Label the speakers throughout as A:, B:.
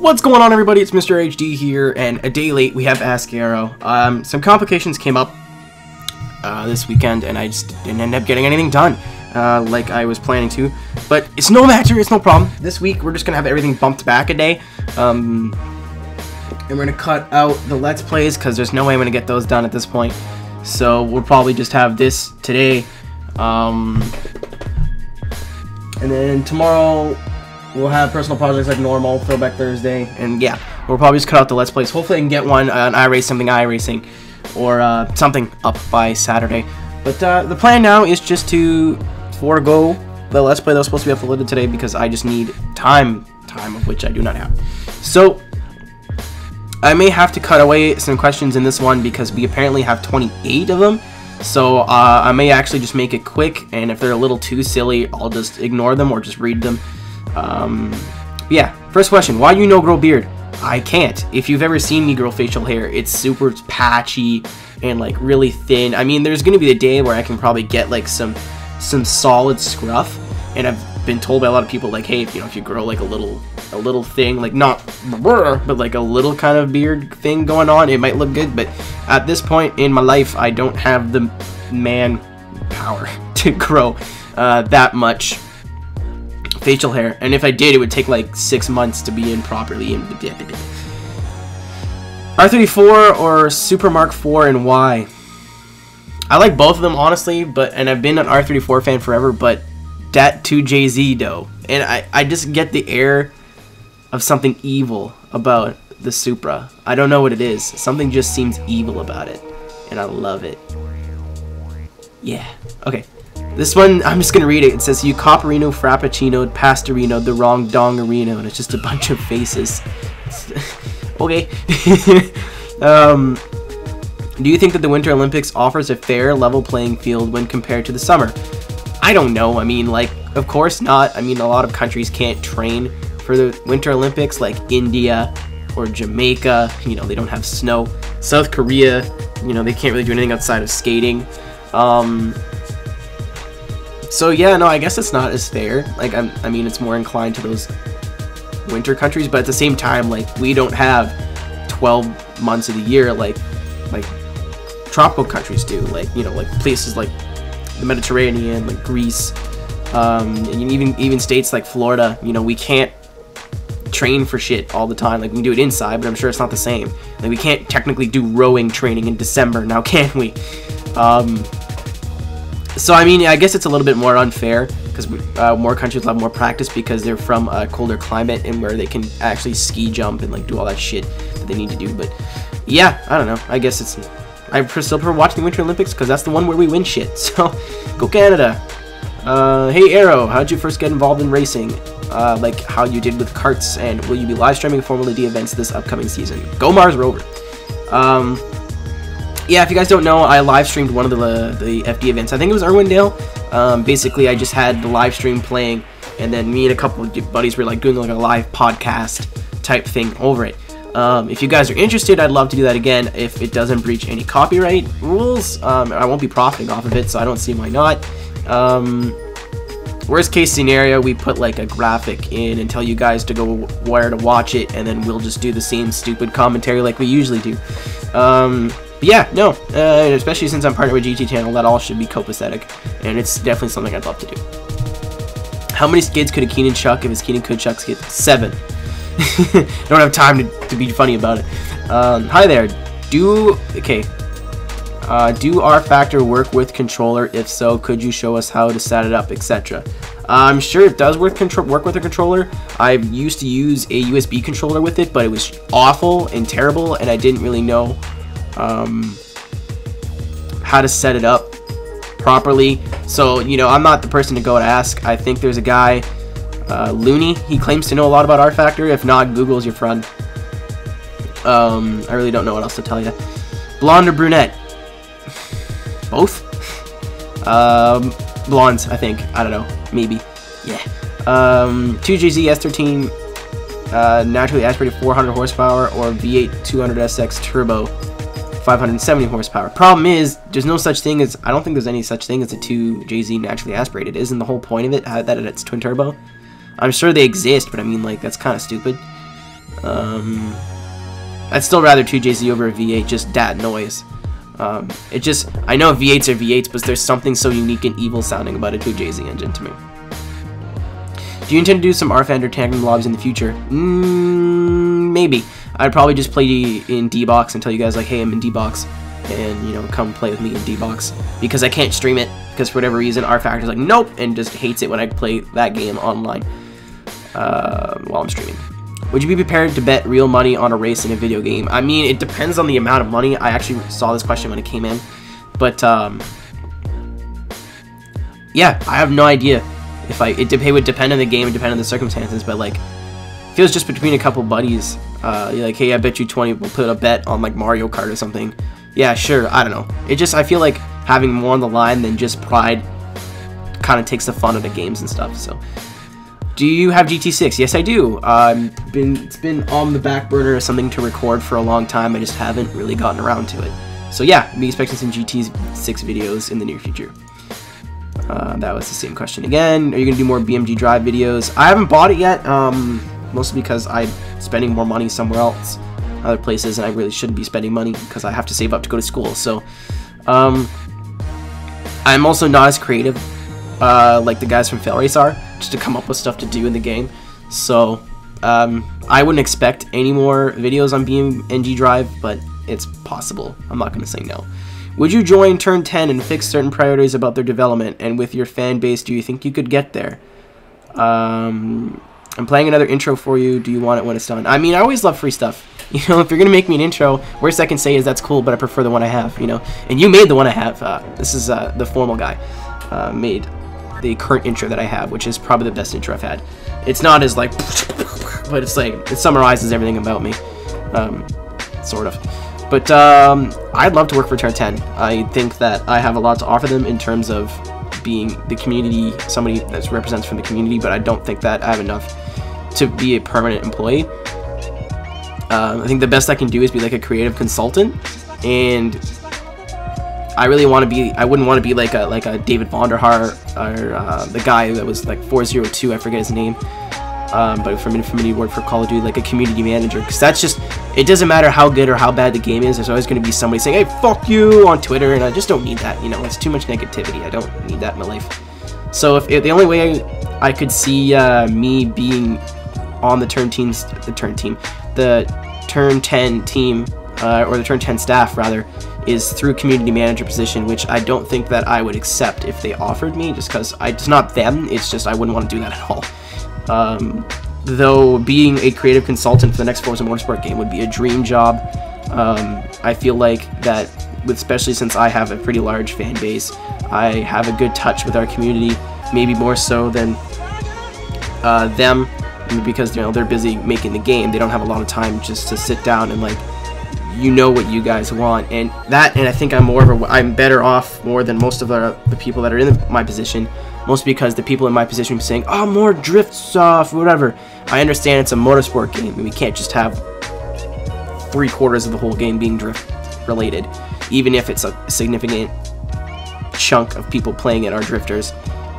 A: What's going on, everybody? It's MrAeroHD here, and a day late we have Ask Aero. Some complications came up this weekend, and I just didn't end up getting anything done like I was planning to. But it's no matter, it's no problem. This week we're just gonna have everything bumped back a day, and we're gonna cut out the Let's Plays because there's no way I'm gonna get those done at this point. So we'll probably just have this today, and then tomorrow we'll have personal projects like normal, Throwback Thursday, and yeah, we'll probably just cut out the Let's Plays. Hopefully I can get one, an iRacing, or something up by Saturday. But the plan now is just to forego the Let's Play that was supposed to be uploaded today because I just need time of which I do not have. So I may have to cut away some questions in this one because we apparently have 28 of them. So I may actually just make it quick, and if they're a little too silly, I'll just ignore them or just read them. Yeah, first question, why do you no grow beard? I can't. If you've ever seen me grow facial hair, it's super patchy and like really thin. I mean, there's gonna be a day where I can probably get like some solid scruff, and I've been told by a lot of people like, hey, if you grow like a little thing, like not but like a little kind of beard thing going on, it might look good. But at this point in my life, I don't have the man power to grow that much facial hair, and if I did, it would take like 6 months to be in properly. R34 or Super Mark IV, and why? I like both of them, honestly, and I've been an R34 fan forever, but that 2JZ though, and I just get the air of something evil about the Supra. I don't know what it is. Something just seems evil about it, and I love it. Yeah. Okay. This one, I'm just gonna read it. It says, you Copperino, Frappuccino, Pastorino, the wrong Dongarino, and it's just a bunch of faces. Okay. Do you think that the Winter Olympics offers a fair, level playing field when compared to the summer? I don't know. I mean, like, of course not. I mean, a lot of countries can't train for the Winter Olympics, like India or Jamaica. They don't have snow. South Korea, they can't really do anything outside of skating. So yeah, no, I guess it's not as fair. Like, I mean, it's more inclined to those winter countries, but at the same time, like, we don't have 12 months of the year like tropical countries do. Like, like places like the Mediterranean, like Greece, and even states like Florida. We can't train for shit all the time. Like, we can do it inside, but I'm sure it's not the same. Like, we can't technically do rowing training in December now, can we? So, I mean, I guess it's a little bit more unfair because more countries will have more practice because they're from a colder climate and where they can actually ski jump and like do all that shit that they need to do. But yeah, I don't know. I guess I still prefer watching the Winter Olympics because that's the one where we win shit. So go Canada. Hey Aero, how'd you first get involved in racing? Like how you did with karts, and will you be live streaming Formula D events this upcoming season? Go Mars Rover. Yeah, if you guys don't know, I live streamed one of the FD events. I think it was Irwindale. Basically, I just had the live stream playing, and then me and a couple of buddies were like doing like a live podcast type thing over it. If you guys are interested, I'd love to do that again if it doesn't breach any copyright rules. I won't be profiting off of it, so I don't see why not. Worst case scenario, we put like a graphic in and tell you guys to go where to watch it, and then we'll just do the same stupid commentary like we usually do. Yeah, no, especially since I'm partnered with GTCHANNEL, that all should be copacetic, and it's definitely something I'd love to do. How many skids could a Keenan chuck if his Keenan could chuck skid? 7. I don't have time to be funny about it. Hi there. Do R Factor work with controller? If so, could you show us how to set it up, etc.? I'm sure it does work with a controller. I used to use a USB controller with it, but it was awful and terrible, and I didn't really know how to set it up properly. So, I'm not the person to go and ask. I think there's a guy, Looney. He claims to know a lot about R Factor. If not, Google's your friend. I really don't know what else to tell you. Blonde or brunette? Both? Blondes, I think. I don't know. Maybe. Yeah. 2JZ S13 naturally aspirated 400 horsepower or V8 200SX turbo 570 horsepower. Problem is, there's no such thing as, I don't think there's any such thing as a 2JZ naturally aspirated. Isn't the whole point of it that it's twin turbo? I'm sure they exist, but I mean, like, that's kind of stupid. I'd still rather 2JZ over a V8, just that noise. I know V8s are V8s, but there's something so unique and evil sounding about a 2JZ engine to me. Do you intend to do some RFAN or Tandem lobbies in the future? Maybe. I'd probably just play in D-Box and tell you guys, like, hey, I'm in D-Box, and, you know, come play with me in D-Box, because I can't stream it, because for whatever reason, R-Factor's like, nope, and just hates it when I play that game online while I'm streaming. Would you be prepared to bet real money on a race in a video game? I mean, it depends on the amount of money. I actually saw this question when it came in, but, yeah, I have no idea. It would depend on the game and depend on the circumstances, but, like, if it was just between a couple buddies, you're like, hey, I bet you 20, we'll put a bet on, like, Mario Kart or something. Yeah, sure, I don't know. I feel like having more on the line than just pride kind of takes the fun of the games and stuff, so. Do you have GT6? Yes, I do. It's been on the back burner as something to record for a long time. I just haven't really gotten around to it. So yeah, be expecting some GT6 videos in the near future. That was the same question again. Are you going to do more BMG Drive videos? I haven't bought it yet, mostly because I'm spending more money somewhere else, other places, and I really shouldn't be spending money because I have to save up to go to school. So I'm also not as creative like the guys from Failrace are, just to come up with stuff to do in the game. So I wouldn't expect any more videos on BMG Drive, but it's possible. I'm not going to say no. Would you join Turn 10 and fix certain priorities about their development? And with your fan base, do you think you could get there? I'm playing another intro for you. Do you want it when it's done? I mean, I always love free stuff. You know, if you're going to make me an intro, worst I can say is that's cool, but I prefer the one I have, you know. And you made the one I have. This is the formal guy made the current intro that I have, which is probably the best intro I've had. It's not as like, but it's like, it summarizes everything about me, sort of. But I'd love to work for Turn 10. I think that I have a lot to offer them in terms of being the community, somebody that represents from the community, but I don't think that I have enough to be a permanent employee. I think the best I can do is be like a creative consultant, and I really want to be, I wouldn't want to be like a David Vonderhaar or the guy that was like 402, I forget his name, but from Infinity Ward for Call of Duty, like a community manager, because that's just, it doesn't matter how good or how bad the game is, there's always going to be somebody saying, hey, fuck you on Twitter, and I just don't need that, you know, it's too much negativity, I don't need that in my life. So if the only way I could see me being on the Turn 10 team, or the Turn 10 staff rather, is through community manager position, which I don't think that I would accept if they offered me, just because it's not them, it's just I wouldn't want to do that at all. Though being a creative consultant for the next Forza Motorsport game would be a dream job. I feel like that, especially since I have a pretty large fan base, I have a good touch with our community, maybe more so than them, because, you know, they're busy making the game. They don't have a lot of time just to sit down and, like, you know what you guys want, and I think I'm better off more than most of the people that are in my position, mostly because the people in my position are saying, oh, more drift stuff, whatever. I understand it's a motorsport game, and we can't just have 3/4 of the whole game being drift related, even if it's a significant chunk of people playing it are drifters.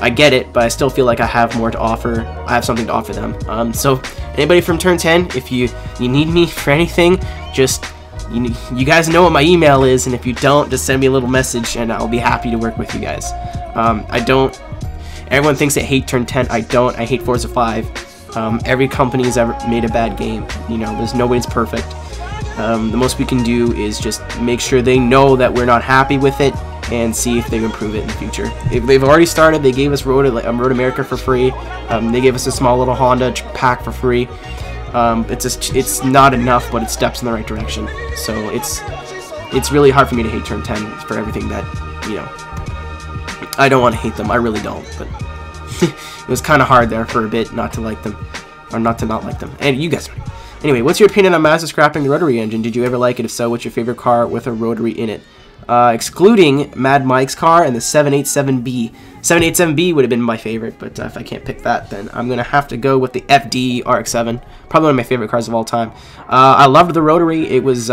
A: I get it, but I still feel like I have more to offer. I have something to offer them. So anybody from Turn 10, if you need me for anything, just you guys know what my email is, and if you don't, just send me a little message, and I'll be happy to work with you guys. Everyone thinks I hate Turn 10. I don't. I hate Forza 5. Every company's ever made a bad game. You know, nobody's perfect. The most we can do is just make sure they know that we're not happy with it, and see if they improve it in the future. If they've already started, they gave us Road America for free. They gave us a small little Honda pack for free. It's not enough, but it steps in the right direction. So it's really hard for me to hate Turn 10 for everything that, you know, I don't want to hate them. I really don't, but it was kind of hard there for a bit not to like them, or not like them. And you guys, anyway, what's your opinion on Mazda scrapping the rotary engine? Did you ever like it? If so, what's your favorite car with a rotary in it? Excluding Mad Mike's car and the 787B. 787B would have been my favorite, but if I can't pick that, then I'm going to have to go with the FD RX-7. Probably one of my favorite cars of all time. I loved the rotary. It was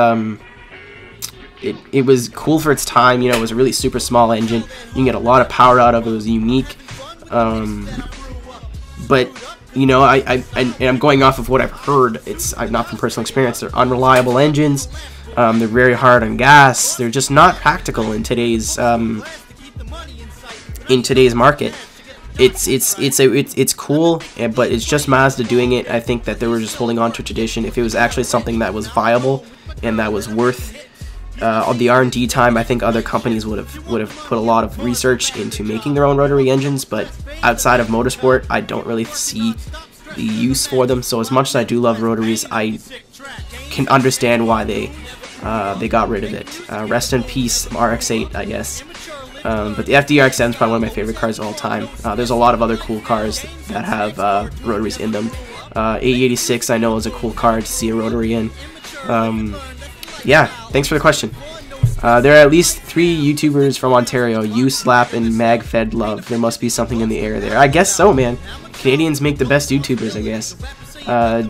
A: it was cool for its time. You know, it was a really super small engine. You can get a lot of power out of it. It was unique. But You know, and I'm going off of what I've heard. I'm not from personal experience. They're unreliable engines. They're very hard on gas. They're just not practical in today's market. It's cool, but it's just Mazda doing it. I think that they were just holding on to tradition. If it was actually something that was viable and that was worth the R&D time, I think other companies would have put a lot of research into making their own rotary engines. But outside of motorsport, I don't really see the use for them. So as much as I do love rotaries, I can understand why they got rid of it. Rest in peace, RX-8, I guess. But the FD-RX-7 is probably one of my favorite cars of all time. There's a lot of other cool cars that have rotaries in them. A86 I know is a cool car to see a rotary in. Yeah, thanks for the question. There are at least 3 YouTubers from Ontario, U-Slap and MagFed Love. There must be something in the air there. I guess so, man. Canadians make the best YouTubers, I guess.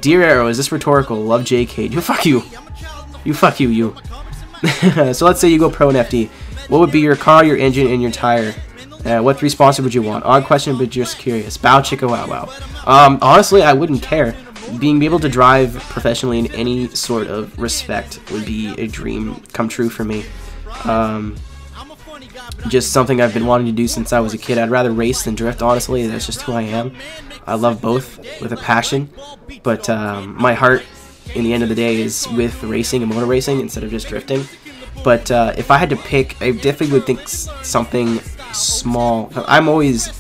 A: Dear Aero, is this rhetorical? Love JK. You fuck you. You fuck you, you. So let's say you go pro in FD. What would be your car, your engine, and your tire? What 3 sponsors would you want? Odd question, but just curious. Bow chicka wow wow. Honestly, I wouldn't care. Being able to drive professionally in any sort of respect would be a dream come true for me. Just something I've been wanting to do since I was a kid. I'd rather race than drift, honestly. That's just who I am. I love both with a passion, but my heart, in the end of the day, is with racing and motor racing instead of just drifting. But if I had to pick, I definitely would think something small. I'm always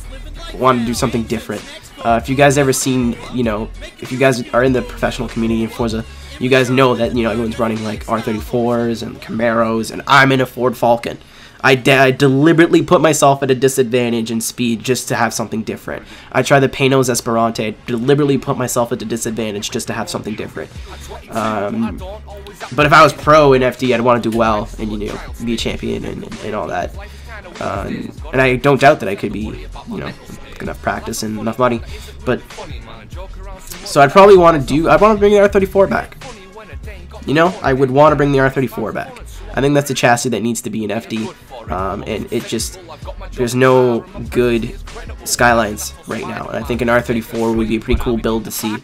A: wanting to do something different. If you guys ever seen, you know, if you guys are in the professional community in Forza, you guys know that, you know, everyone's running like R34s and Camaros, and I'm in a Ford Falcon. I deliberately put myself at a disadvantage in speed just to have something different. I tried the Panos Esperante. I deliberately put myself at a disadvantage just to have something different. But if I was pro in FD, I'd want to do well and, you know, be a champion and all that. And I don't doubt that I could be, you know, enough practice and enough money. But so I'd probably want to bring the R34 back. You know, I would want to bring the R34 back. I think that's a chassis that needs to be in FD. And it just, there's no good Skylines right now. And I think an R34 would be a pretty cool build to see.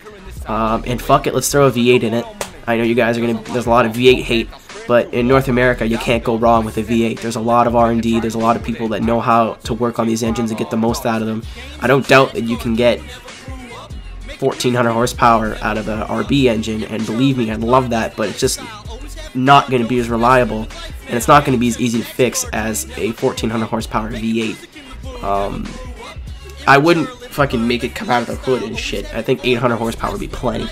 A: And fuck it, let's throw a V8 in it. I know you guys are there's a lot of V8 hate, but in North America, you can't go wrong with a V8. There's a lot of R&D, there's a lot of people that know how to work on these engines and get the most out of them. I don't doubt that you can get 1400 horsepower out of a RB engine, and believe me, I love that, but it's just not going to be as reliable, and it's not going to be as easy to fix as a 1400 horsepower V8. I wouldn't fucking make it come out of the hood and shit. I think 800 horsepower would be plenty,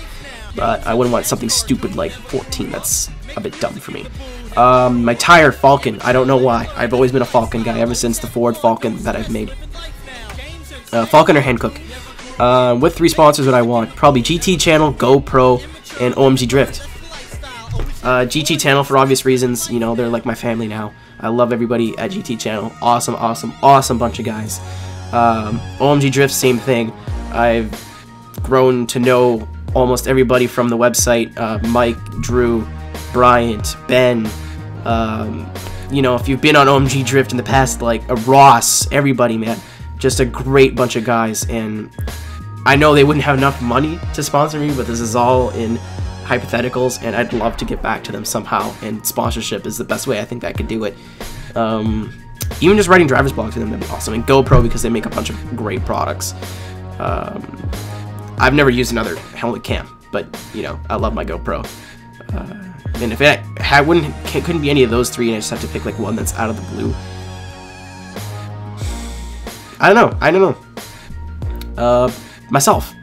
A: but I wouldn't want something stupid like 14. That's a bit dumb for me. My tire, Falcon. I don't know why. I've always been a Falcon guy ever since the Ford Falcon that I've made. Falcon or Hankook. What 3 sponsors would I want? Probably GTCHANNEL, GoPro, and OMG Drift. GTCHANNEL for obvious reasons. You know, they're like my family now. I love everybody at GTCHANNEL. Awesome, awesome, awesome bunch of guys. OMG Drift, same thing. I've grown to know almost everybody from the website. Mike, Drew, Bryant, Ben. You know, if you've been on OMG Drift in the past, like Ross, everybody, man. Just a great bunch of guys, and I know they wouldn't have enough money to sponsor me, but this is all in hypotheticals, and I'd love to get back to them somehow, and sponsorship is the best way I think I could do it. Even just writing driver's blogs for them, that'd be awesome. And GoPro, because they make a bunch of great products. I've never used another helmet cam, but, you know, I love my GoPro. And if it couldn't be any of those 3, and I just have to pick like one that's out of the blue. I don't know. Myself.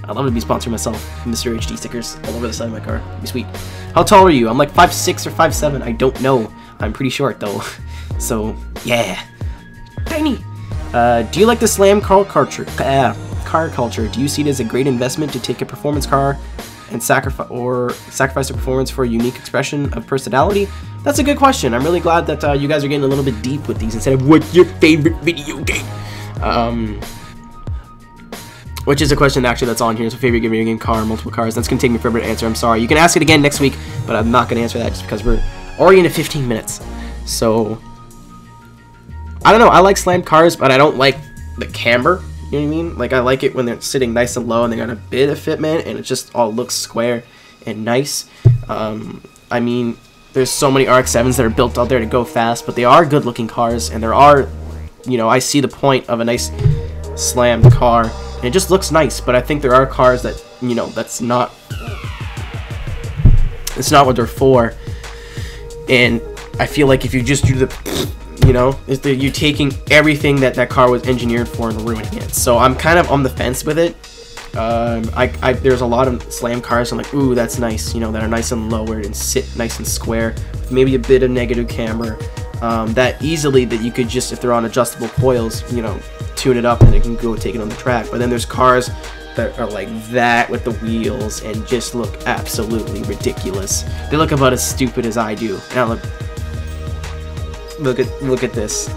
A: I'd love to be sponsored myself. MrAeroHD stickers all over the side of my car. It'd be sweet. How tall are you? I'm like 5'6" or 5'7". I don't know. I'm pretty short though. So yeah. Tiny. Do you like the slam car culture? Do you see it as a great investment to take a performance car and sacrifice the performance for a unique expression of personality? That's a good question. I'm really glad that you guys are getting a little bit deep with these instead of what's your favorite video game. Which is a question actually that's on here. It's a favorite video game, car, multiple cars. That's gonna take me forever to answer. I'm sorry. You can ask it again next week, but I'm not gonna answer that just because we're already into 15 minutes. So I don't know. I like slammed cars, but I don't like the camber. You know what I mean? Like, I like it when they're sitting nice and low and they got a bit of fitment and it just all looks square and nice. I mean, there's so many RX-7s that are built out there to go fast, but they are good looking cars, and there are, you know, I see the point of a nice slammed car, and it just looks nice. But I think there are cars that, you know, it's not what they're for. And I feel like if you just do the, you know, you're taking everything that car was engineered for and ruining it. So I'm kind of on the fence with it. There's a lot of slam cars I'm like, ooh, that's nice, you know, that are nice and lowered and sit nice and square with maybe a bit of negative camber, that easily that you could just, if they're on adjustable coils, you know, tune it up and it can go take it on the track. But then there's cars that are like that with the wheels and just look absolutely ridiculous. They look about as stupid as I do. Now look at this.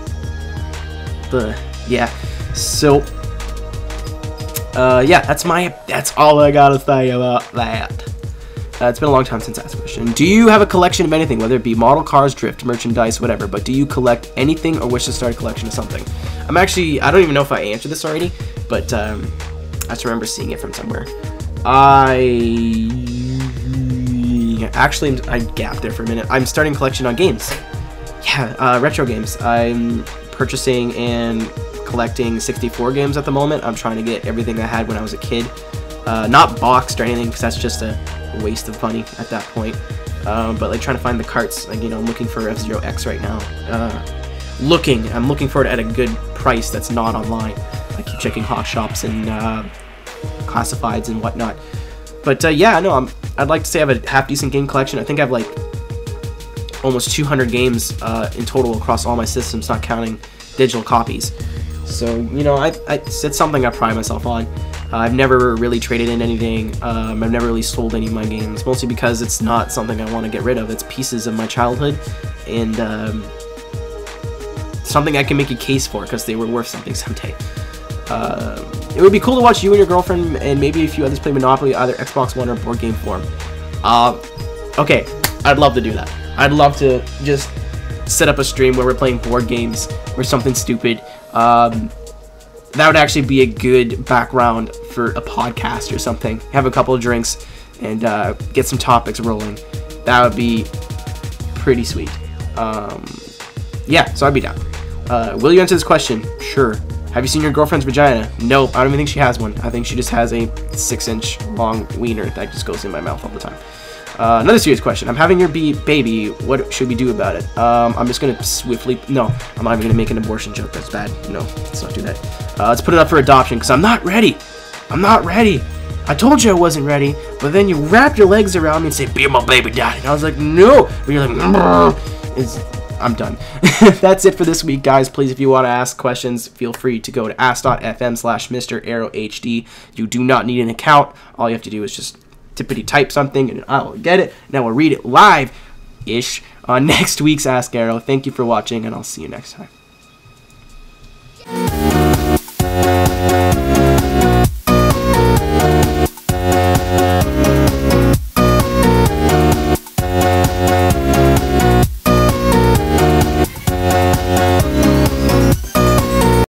A: Yeah. So yeah, that's all I gotta say about that. It's been a long time since I asked a question. Do you have a collection of anything, whether it be model cars, drift, merchandise, whatever, but do you collect anything or wish to start a collection of something? I don't even know if I answered this already, but I just remember seeing it from somewhere. I gapped there for a minute. I'm starting a collection on games. Yeah, retro games. I'm purchasing and collecting 64 games at the moment. I'm trying to get everything I had when I was a kid. Not boxed or anything, because that's just a waste of money at that point. But like trying to find the carts. Like, you know, I'm looking for F-Zero X right now. I'm looking for it at a good price that's not online. I keep checking Hawk Shops and classifieds and whatnot. But yeah, no, I'd like to say I have a half decent game collection. I think I have like almost 200 games in total across all my systems, not counting digital copies. So, you know, it's something I pride myself on. I've never really traded in anything. I've never really sold any of my games, mostly because it's not something I want to get rid of. It's pieces of my childhood, and something I can make a case for because they were worth something someday. It would be cool to watch you and your girlfriend and maybe a few others play Monopoly, either Xbox One or board game form. Okay, I'd love to do that. I'd love to just set up a stream where we're playing board games or something stupid. That would actually be a good background for a podcast or something. Have a couple of drinks and get some topics rolling. That would be pretty sweet. Yeah, so I'd be down. Will you answer this question? Sure. Have you seen your girlfriend's vagina? Nope, I don't even think she has one. I think she just has a 6-inch long wiener that just goes in my mouth all the time. Another serious question. I'm having your baby. What should we do about it? I'm just going to swiftly... No, I'm not even going to make an abortion joke. That's bad. No, let's not do that. Let's put it up for adoption because I'm not ready. I'm not ready. I told you I wasn't ready, but then you wrap your legs around me and say, be my baby daddy. And I was like, no. But you're like, I'm done. That's it for this week, guys. Please, if you want to ask questions, feel free to go to ask.fm/MrAeroHD. You do not need an account. All you have to do is just tippity type something and I will get it, and I will read it live-ish on next week's Ask Aero. Thank you for watching, and I'll see you next time.